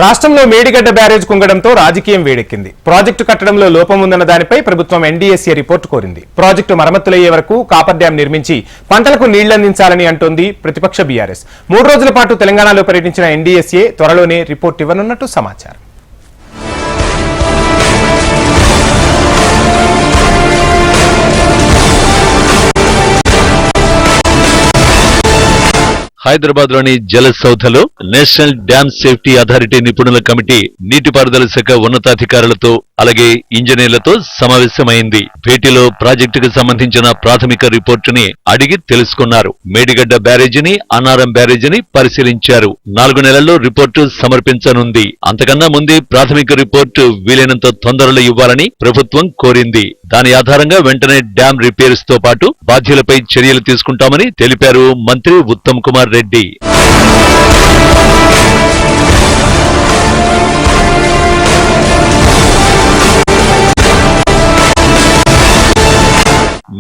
రాష్ట్రంలో మేడిగడ్డ బ్యారేజ్ కుంగడంతో రాజకీయం వేడెక్కింది. ప్రాజెక్టు కట్టడంలో లోపం ఉందన్న దానిపై ప్రభుత్వం ఎన్డీఎస్ఏ రిపోర్టు కోరింది. ప్రాజెక్టు మరమ్మతులయ్యే వరకు కాపర్ డ్యాం నిర్మించి పంటలకు నీళ్లందించాలని అంటోంది ప్రతిపక్ష బీఆర్ఎస్. 3 రోజుల పాటు తెలంగాణలో పర్యటించిన ఎన్డీఎస్ఏ త్వరలోనే రిపోర్టు ఇవ్వనున్నట్టు సమాచారం. హైదరాబాద్ లోని జల సౌధలో నేషనల్ డ్యామ్ సేఫ్టీ అథారిటీ నిపుణుల కమిటీ నీటిపారుదల శాఖ ఉన్నతాధికారులతో అలాగే ఇంజనీర్లతో సమావేశమైంది. భేటీలో ప్రాజెక్టుకు సంబంధించిన ప్రాథమిక రిపోర్టుని అడిగి తెలుసుకున్నారు. మేడిగడ్డ బ్యారేజీని, అన్నారం బ్యారేజీని పరిశీలించారు. 4 నెలల్లో రిపోర్టు సమర్పించనుంది. అంతకన్నా ముందే ప్రాథమిక రిపోర్టు వీలైనంత తొందరలో ఇవ్వాలని ప్రభుత్వం కోరింది. దాని ఆధారంగా వెంటనే డ్యాం రిపేర్స్ తో పాటు బాధ్యులపై చర్యలు తీసుకుంటామని తెలిపారు మంత్రి ఉత్తమ్ కుమార్ రెడ్డి.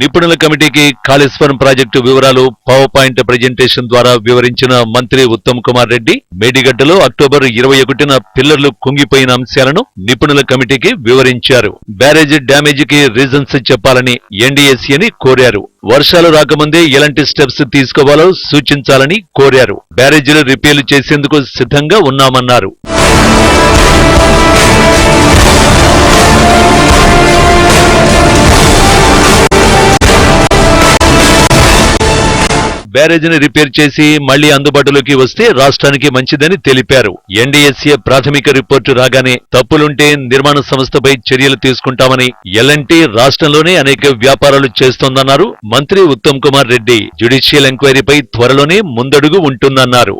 నిపుణుల కమిటీకి కాళేశ్వరం ప్రాజెక్టు వివరాలు పవర్ పాయింట్ ప్రెజెంటేషన్ ద్వారా వివరించిన మంత్రి ఉత్తమ్ కుమార్ రెడ్డి మేడిగడ్డలో అక్టోబర్ 21న పిల్లర్లు కుంగిపోయిన అంశాలను నిపుణుల కమిటీకి వివరించారు. బ్యారేజ్ డ్యామేజీకి రీజన్స్ చెప్పాలని ఎన్డీఎస్ఏని కోరారు. వర్షాలు రాకముందే ఎలాంటి స్టెప్స్ తీసుకోవాలో సూచించాలని కోరారు. బ్యారేజీలు రిపేర్లు చేసేందుకు సిద్ధంగా ఉన్నామన్నారు. బ్యారేజీని రిపేర్ చేసి మళ్లీ అందుబాటులోకి వస్తే రాష్ట్రానికి మంచిదని తెలిపారు. ఎన్డీఎస్ఏ ప్రాథమిక రిపోర్టు రాగానే తప్పులుంటే నిర్మాణ సంస్థపై చర్యలు తీసుకుంటామని, ఎల్ఎన్టీ రాష్ట్రంలోనే అనేక వ్యాపారాలు చేస్తోందన్నారు మంత్రి ఉత్తమ్ కుమార్ రెడ్డి. జ్యుడిషియల్ ఎంక్వైరీపై త్వరలోనే ముందడుగు ఉంటుందన్నారు.